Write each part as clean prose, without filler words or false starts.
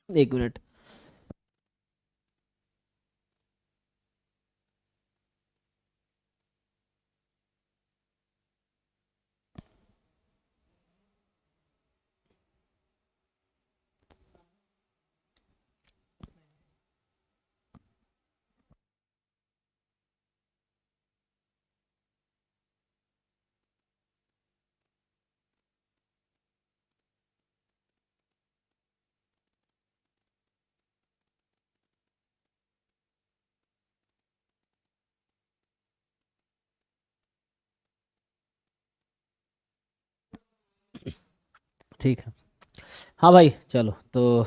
एक मिनट। ठीक है। हाँ भाई चलो तो।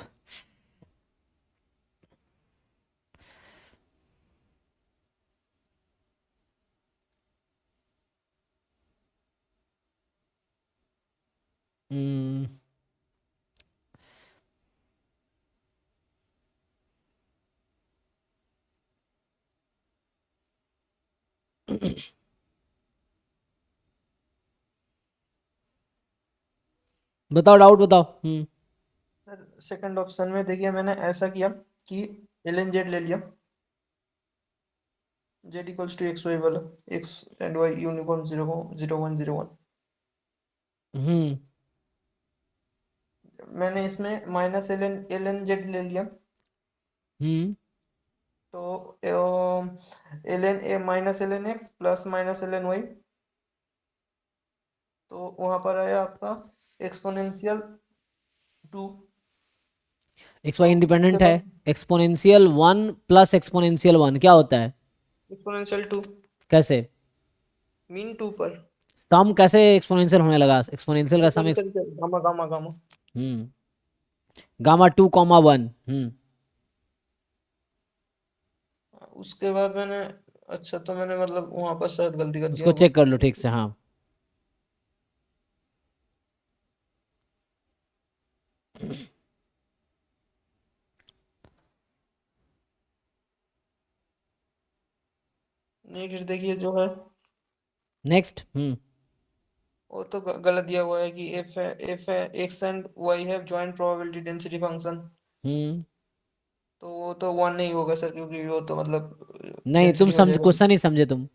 हम्म, बताओ डाउट बताओ। सर सेकंड ऑप्शन में देखिए मैंने ऐसा किया कि एल एन जेड ले लिया, Z equals to X Y वाला, X and Y uniform 0 0 1 0 1। Hmm. मैंने इसमें माइनस एल एन जेड ले लिया, हम्म। तो L N A minus L N X plus minus L N Y, तो वहां पर आया आपका एक्सपोनेंशियल 2। एक्स तो वाई उसके इंडिपेंडेंट है। बाद exponential one plus exponential one क्या होता है? एक्सपोनेंशियल 2 कैसे? मीन 2 पर सम कैसे एक्सपोनेंशियल होने लगा? एक्सपोनेंशियल का sum exponential gamma gamma gamma. Hmm. Gamma two comma one. Hmm. उसके बाद मैंने, अच्छा तो मैंने मतलब वहां पर शायद गलती कर दिया उसको होगा। चेक कर लो ठीक से, हाँ। नेक्स्ट देखिए जो है, नेक्स्ट। हम्म। वो तो गलत दिया हुआ है कि F X and Y have joint probability density function. Hmm. तो वो तो वन नहीं होगा सर, क्योंकि वो तो मतलब नहीं तुम डेंसिटी हो समझ, जाएगा। क्वेश्चन नहीं समझे तुम।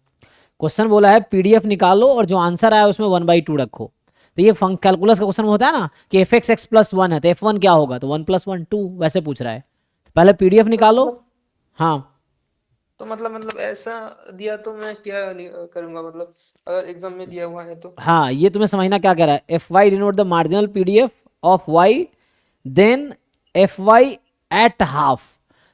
क्वेश्चन बोला है पीडीएफ निकालो और जो आंसर आया उसमें 1/2 रखो। तो ये फंक कैलकुलस का क्वेश्चन होता है ना कि F x x plus one है तो एफ वन क्या होगा, तो 1 + 1 2 वैसे पूछ रहा है। तो पहले पीडीएफ तो निकालो। मतलब हाँ। मतलब ऐसा दिया तो मैं क्या करूंगा, मतलब अगर एग्जाम में दिया हुआ है तो। हाँ ये तुम्हें समझना क्या कह रहा है, F Y denote the marginal PDF of Y, then F Y at half.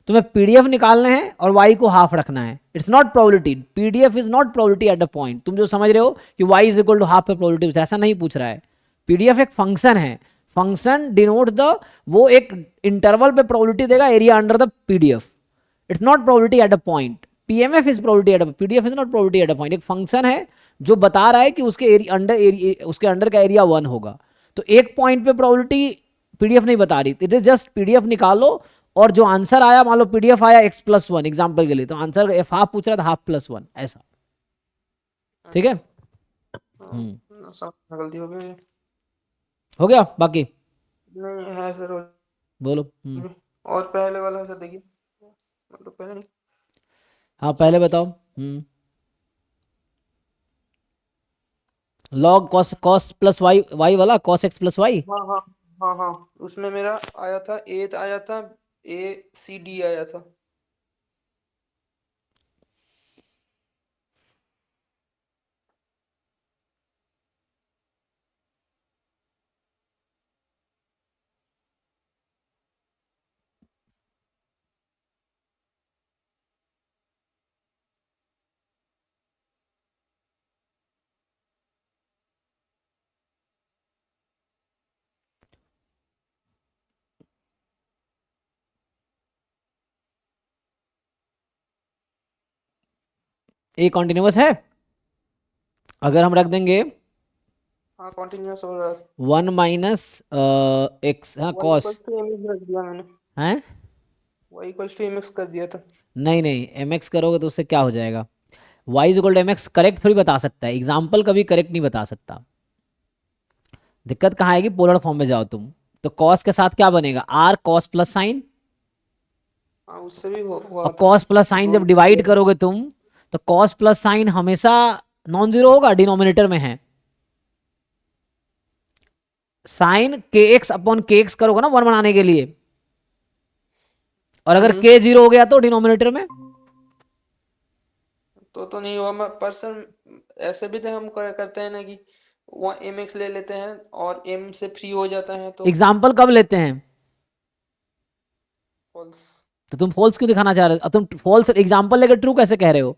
तुम्हें पीडीएफ निकालने हैं और वाई को हाफ रखना है। It's not probability, PDF is not probability at the point. तुम जो समझ रहे हो कि Y is equal to half पे प्रोबेबिलिटी, ऐसा नहीं पूछ रहा है। पीडीएफ एक फंक्शन है। फंक्शन डिनोट द, वो एक इंटरवल पे प्रोबेबिलिटी देगा area under the PDF. It's not probability at a point. PMF is probability at a, PDF is not probability at a point. एक फंक्शन है जो बता रहा है कि उसके एरिया अंडर, एरिया उसके अंडर का एरिया वन होगा। तो एक पॉइंट पे प्रोबेबिलिटी पीडीएफ नहीं बता रही, इट इज जस्ट पीडीएफ निकालो और जो आंसर आया, मान लो पीडीएफ आया x+1 एग्जाम्पल के लिए, तो आंसर एफ हाफ पूछ रहा था हाफ+1 ऐसा। ठीक है। अच्छा। हम्म। हाँ समझ गलती हो गई। हो गया बाकी? नहीं है सर बोलो। और पहले वाला सर देखिए, मतलब पहले नहीं। हाँ अच्छा। पहले बताओ। Log cos, cos plus Y, Y वाला कॉस एक्स प्लस वाई। हाँ हाँ हाँ हाँ, उसमें मेरा आया था ए, आया था ए सी डी आया था। ए कॉन्टिन्यूस है। अगर हम रख देंगे हाँ कॉन्टिन्यूस हो रहा है। 1 - हाँ Y cos. Equals to M X रख दिया मैंने, है। Y equals to M X कर दिया था। नहीं नहीं, एम एक्स करोगे तो उससे क्या हो जाएगा? Y is equal to M X correct थोड़ी बता सकता है, एग्जाम्पल कभी करेक्ट नहीं बता सकता। दिक्कत कहाँ आएगी, पोलर फॉर्म में जाओ तुम। तो कॉस के साथ क्या बनेगा, आर कॉस प्लस साइन, हाँ उससे भी हुआ और था। कॉस प्लस साइन जब दोनों डिवाइड करोगे तुम, तो कॉस प्लस साइन हमेशा नॉन जीरो होगा, डिनोमिनेटर में है। साइन के एक्स अपॉन के एक्स करोगे ना वन बनाने के लिए, और अगर हम्म। के जीरो हो गया तो डिनोमिनेटर में। तो नहीं हुआ, मैं पर्सन ऐसे भी तो हम करते हैं ना कि वहाँ एम एक्स ले लेते हैं और एम से फ्री हो जाता है तो एग्जाम्पल कब लेते हैं, फॉल्स। तो तुम फॉल्स क्यों दिखाना चाह रहे हो, तुम फॉल्स एग्जाम्पल लेकर ट्रू कैसे कह रहे हो।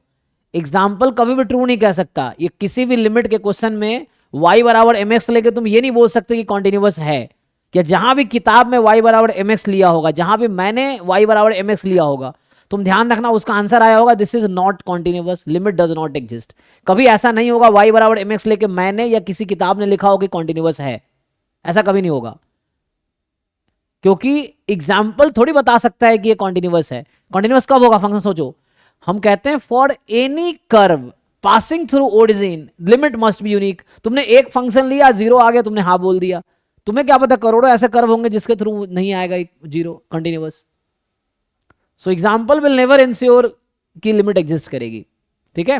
एग्जाम्पल कभी भी ट्रू नहीं कह सकता, ये किसी भी लिमिट के क्वेश्चन में y बराबर एम एक्स लेके तुम ये नहीं बोल सकते कि कॉन्टिन्यूअस है। या जहां भी किताब में y बराबर एम एक्स लिया होगा, जहां भी मैंने y बराबर एम एक्स लिया होगा, तुम ध्यान रखना उसका आंसर आया होगा this is not continuous, limit does not exist. कभी ऐसा नहीं होगा y बराबर एम एक्स लेके मैंने या किसी किताब ने लिखा हो कि कॉन्टिन्यूअस है, ऐसा कभी नहीं होगा। क्योंकि एग्जाम्पल थोड़ी बता सकता है कि ये कॉन्टिन्यूअस है। कॉन्टिन्यूअस कब होगा, फंक्शन सोचो, हम कहते हैं for any curve passing through origin limit must be unique. तुमने एक फंक्शन लिया, जीरो आ गया, तुमने हाँ बोल दिया, तुम्हें क्या पता करोड़ों ऐसे कर्व होंगे जिसके थ्रू नहीं आएगा zero continuous. So example will never ensure कि लिमिट एग्जिस्ट करेगी, ठीक है।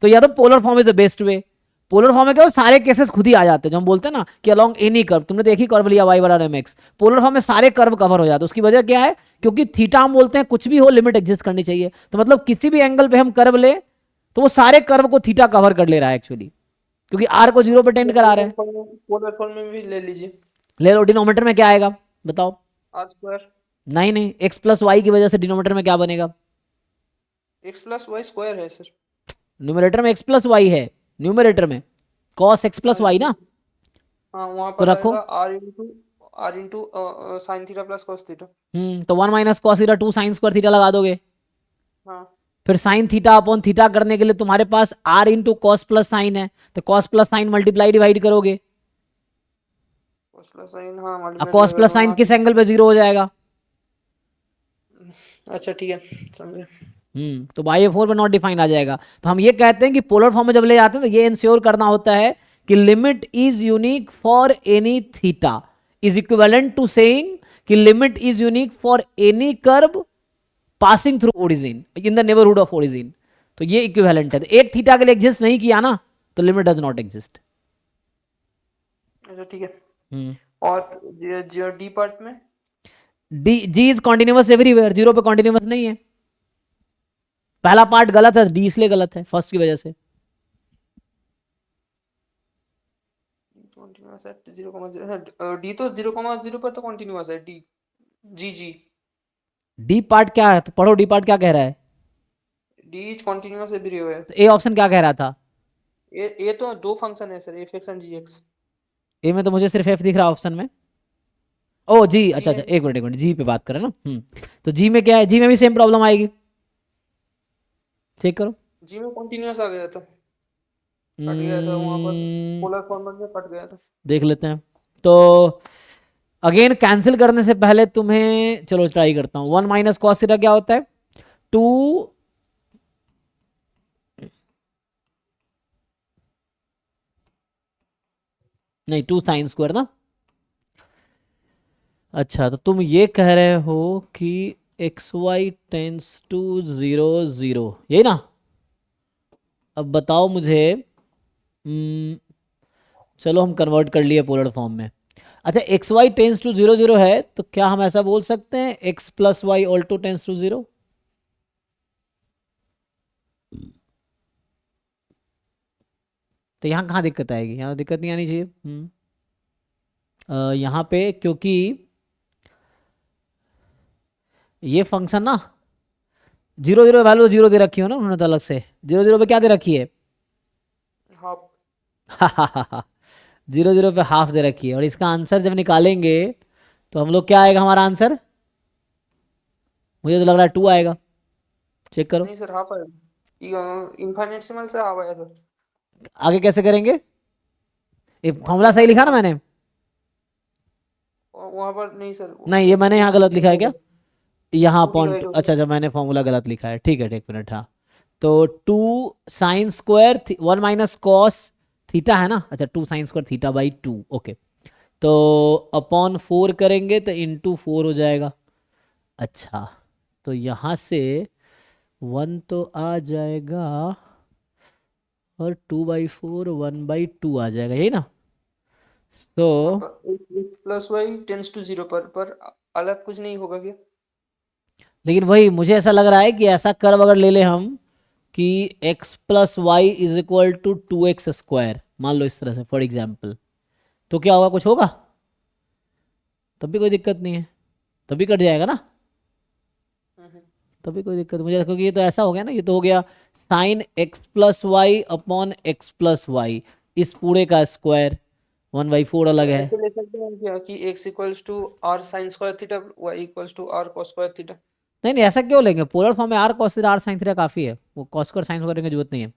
तो या तो polar form is the best way. Polar form में क्या सारे केसेस खुद ही आ जाते हैं, जो हम बोलते हैं ना कि अलोंग एनी कर्व, तुमने तो एक ही कर्व लिया y बराबर एम एक्स, पोलर फॉर्म में सारे कर्व कवर हो जाते हैं। उसकी वजह क्या है, क्योंकि थीटा हम बोलते हैं कुछ भी हो लिमिट एग्जिस्ट करनी चाहिए, तो मतलब किसी भी एंगल पे हम कर्व ले तो वो सारे कर्व को थीटा कवर कर ले रहा है एक्चुअली, क्योंकि आर को जीरो पे टेंड करा रहे हैं। पोलर फॉर्म में भी ले लीजिए, ले लो, डिनोमीटर में क्या आएगा बताओ। R square. नहीं नहीं, एक्स प्लस वाई की वजह से डिनोमीटर में क्या बनेगा, एक्स प्लस वाई स्क्वायर है सर। न्यूमरेटर में एक्स प्लस वाई है, न्यूमरेटर में कॉस एक्स प्लस हाँ वाई जी। ना, हाँ वहाँ तो पर रखो। आएगा R into sine theta plus cos theta. तो one minus cos theta two sine square theta लगा दोगे, हाँ फिर साइन थीटा अपॉन थीटा करने के लिए तुम्हारे पास R into cos plus sine है, तो cos plus sine multiply divide करोगे, कॉस प्लस साइन, हाँ अब multiply cos divide plus sine वहाँ किस पे। एंगल पे जीरो हो जाएगा। अच्छा ठीक है, समझे। तो बाई फोर पर नॉट डिफाइंड आ जाएगा। तो हम ये कहते हैं कि पोलर फॉर्म में जब ले जाते हैं तो ये इंश्योर करना होता है कि limit is unique for any theta is equivalent to saying कि limit is unique for any curve passing through origin in the neighbourhood of origin. तो ये इक्विवेलेंट है, तो एक थीटा के लिए एग्जिस्ट नहीं किया ना, तो लिमिट डज नॉट एग्जिस्ट। अच्छा ठीक है। और डी पार्ट में D G is continuous everywhere, zero पे कॉन्टिन्यूअस नहीं है। पहला पार्ट गलत है, डी इसलिए गलत है फर्स्ट की वजह से। कॉन्टिन्यूअस है 0,0, डी तो 0,0 पर तो कॉन्टिन्यूअस है डी। जी जी। डी पार्ट क्या है, तो पढ़ो डी पार्ट क्या कह रहा है। D is continuous everywhere. तो ए ऑप्शन क्या कह रहा था, ये तो दो फंक्शन है sir, F X and G X. A में तो मुझे सिर्फ एफ दिख रहा है ऑप्शन में। ओ जी, जी अच्छा अच्छा, एक मिनट जी पे बात करें ना। तो जी में क्या है, जी में भी सेम प्रॉब्लम आएगी, चेक करो। जी में कॉन्टिन्यूअस आ गया था, कट गया था वहां पर, पोलर फॉर्मेट में कट गया था। देख लेते हैं। तो अगेन कैंसिल करने से पहले तुम्हें, चलो ट्राई करता हूं, वन माइनस कॉस थीटा क्या होता है, टू, नहीं टू साइन स्क्वायर ना। अच्छा, तो तुम ये कह रहे हो कि X Y tends to zero zero, यही ना। अब बताओ मुझे, चलो हम कन्वर्ट कर लिए पोलर फॉर्म में। अच्छा, X Y tends to zero zero है, तो क्या हम ऐसा बोल सकते हैं X plus Y also tends to zero. तो यहाँ कहाँ दिक्कत आएगी, यहाँ दिक्कत नहीं आनी चाहिए। यहाँ पे क्योंकि ये फंक्शन ना जीरो जीरो वैल्यू जीरो दे रखी हो ना उन्होंने, तो अलग से जीरो जीरो पे क्या दे रखी है, हाफ। जीरो जीरो पे हाफ दे रखी है। और इसका आंसर जब निकालेंगे तो हम लोग क्या आएगा हमारा आंसर, मुझे तो लग रहा है टू आएगा, चेक करो। नहीं सर हाफ आया, इनफाइनेटसिमल से हाफ आया सर। आगे कैसे करेंगे, ये वन फॉर्मूला सही माइनस लिखा ना कॉस, मैंने, वहां पर नहीं सर, नहीं ये मैंने यहाँ गलत लिखा है क्या, यहाँ टू पॉइंट, डिवाइड हो अच्छा गया। अच्छा मैंने फॉर्मूला गलत लिखा है, ठीक है एक मिनट। हाँ, तो two sine square one minus cos theta है ना, अच्छा two sine square theta by two, okay. तो अपॉन 4 करेंगे तो इंटू 4 हो जाएगा। अच्छा, तो यहाँ से 1 तो आ जाएगा और 2/4 1/2 आ जाएगा, यही ना। तो हाँ, पर X plus Y tends to zero पर अलग कुछ नहीं होगा क्या? लेकिन वही मुझे ऐसा लग रहा है कि ऐसा कर्व अगर ले ले हम कि x plus Y is equal to 2x², मान लो इस तरह से फॉर एग्जाम्पल, तो क्या होगा, कुछ होगा? तब भी कोई दिक्कत नहीं है, तभी कट जाएगा ना, हम्म, तभी कोई दिक्कत मुझे, क्योंकि ये तो ऐसा हो गया ना, ये तो हो गया sine x plus Y upon X plus Y, इस पूरे का स्क्वायर, 1/4 तो अलग है। ऐसे ले सकते हैं क्या कि X equals to R sine square theta, Y equals to R cos square theta? नहीं नहीं, ऐसा क्यों लेंगे, पोलर फॉर्म में R cos R sine theta काफी है, वो कॉस स्क्वायर साइन स्क्वायर की जरूरत नहीं है।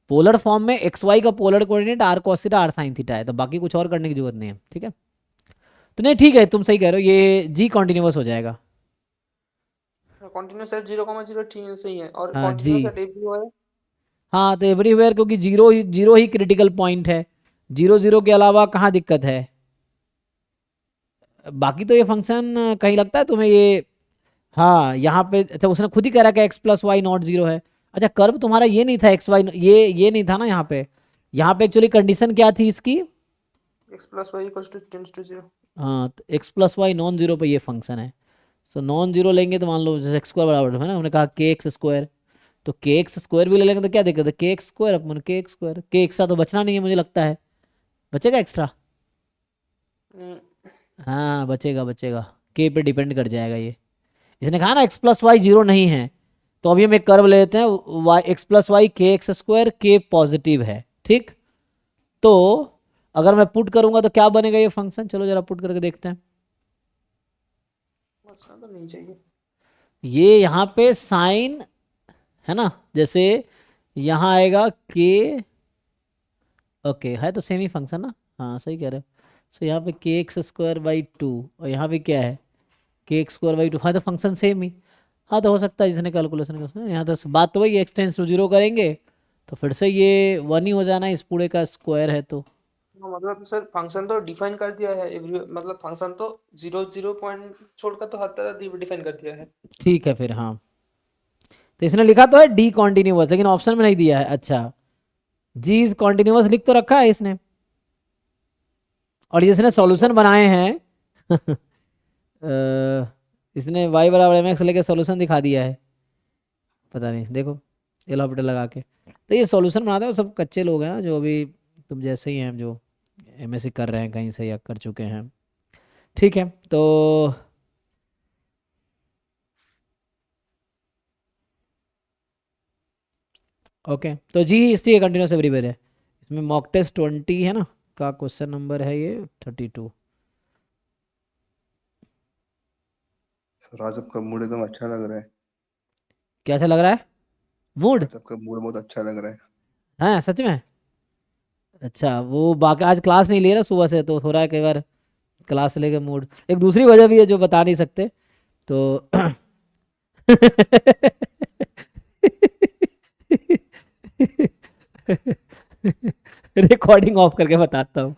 पोलर फॉर्म में एक्स वाई का polar coordinate R cos theta R sine theta है, तो बाकी कुछ और करने की जरूरत नहीं है, ठीक है। तो नहीं ठीक है, तुम सही कह रहे हो, ये जी कॉन्टिन्यूअस हो जाएगा। कॉन्टिन्यूस एट 0,0 ठीक है, सही है, और हाँ जी। कॉन्टिन्यूस एट एवरीवेयर है। हाँ तो एवरीवेयर, क्योंकि जीरो ही क्रिटिकल पॉइंट है, जीरो जीरो के अलावा कहाँ दिक्कत है। बाकी तो ये फंक्शन कहीं लगता है तुम्हें ये, हाँ यहाँ पे अच्छा उसने खुद ही कह रहा कि X plus Y not zero है। अच्छा कर्व तुम्हारा ये नहीं था एक्स वाई, ये नहीं था ना यहाँ पे, यहाँ पे एक्चुअली कंडीशन क्या थी इसकी। X plus Y equals to tends to zero. हाँ तो X plus Y non zero पे ये फंक्शन है। सो नॉन जीरो लेंगे तो मान लो जैसे एक्स स्क्वायर बराबर है ना, हमने कहा के एक्स स्क्वायर, तो के एक्स स्क्वायर भी ले लेंगे तो क्या दिक्कत है, के एक्स स्क्वायर अपन के एक्स स्क्वायर, के एक्स्ट्रा तो बचना नहीं है मुझे लगता है, बचेगा एक्स्ट्रा। हाँ बचेगा बचेगा, के पे डिपेंड कर जाएगा ये। इसने कहा ना एक्स प्लस वाई जीरो नहीं है, तो अभी हम एक कर्व ले लेते हैं, वाई एक्स प्लस वाई के एक्स स्क्वायर के पॉजिटिव है, ठीक। तो अगर मैं पुट करूंगा तो क्या बनेगा ये फंक्शन, चलो जरा पुट करके देखते हैं। बचना तो नहीं चाहिए। ये यहाँ पे साइन है ना, जैसे यहाँ आएगा के, ओके है तो सेम ही फंक्शन ना, हाँ सही कह रहे हो। सो यहाँ पे के एक्स स्क्वायर बाई टू, और यहाँ पे क्या है के एक्स स्क्वायर बाई टू, हाँ तो फंक्शन सेम ही। हाँ तो हो सकता है जिसने कैलकुलेशन कर, यहाँ तो बात तो वही एक्स टेंस टू जीरो करेंगे तो फिर से ये वन ही हो जाना है, इस पूरे का स्क्वायर है तो। हाँ, मतलब सर फंक्शन तो डिफाइन कर दिया है एवरी, मतलब फंक्शन तो जीरो जीरो पॉइंट छोड़कर तो हर तरह डिफाइन कर दिया है। ठीक है फिर, हाँ तो इसने लिखा तो है डी कॉन्टिन्यूअस, लेकिन ऑप्शन में नहीं दिया है। अच्छा जी कॉन्टिन्यूअस लिख तो रखा है इसने, और जिसने डी सॉल्यूशन बनाए हैं इसने y बराबर एम एक्स लेके सॉल्यूशन दिखा दिया है, पता नहीं देखो एल ऑपरेटर लगा के। तो ये सॉल्यूशन बनाते हैं वो सब कच्चे लोग हैं ना, जो अभी तुम जैसे ही हैं, जो एमएससी कर रहे हैं कहीं से या कर चुके हैं, ठीक है। तो ओके, तो जी इसलिए कंटिन्यूस एवरीवेयर है, इसमें मॉक टेस्ट 20 है ना का क्वेश्चन नंबर है ये 32। सर आज आपका मूड एकदम अच्छा लग रहा है। क्या अच्छा लग रहा है मूड? आज आपका मूड बहुत अच्छा लग रहा है। हाँ सच में। अच्छा वो बाकी आज क्लास नहीं ले रहा सुबह से, तो थोड़ा कई बार क्लास से लेके मूड, एक दूसरी वजह भी है जो बता नहीं सकते तो रिकॉर्डिंग ऑफ करके बताता हूँ।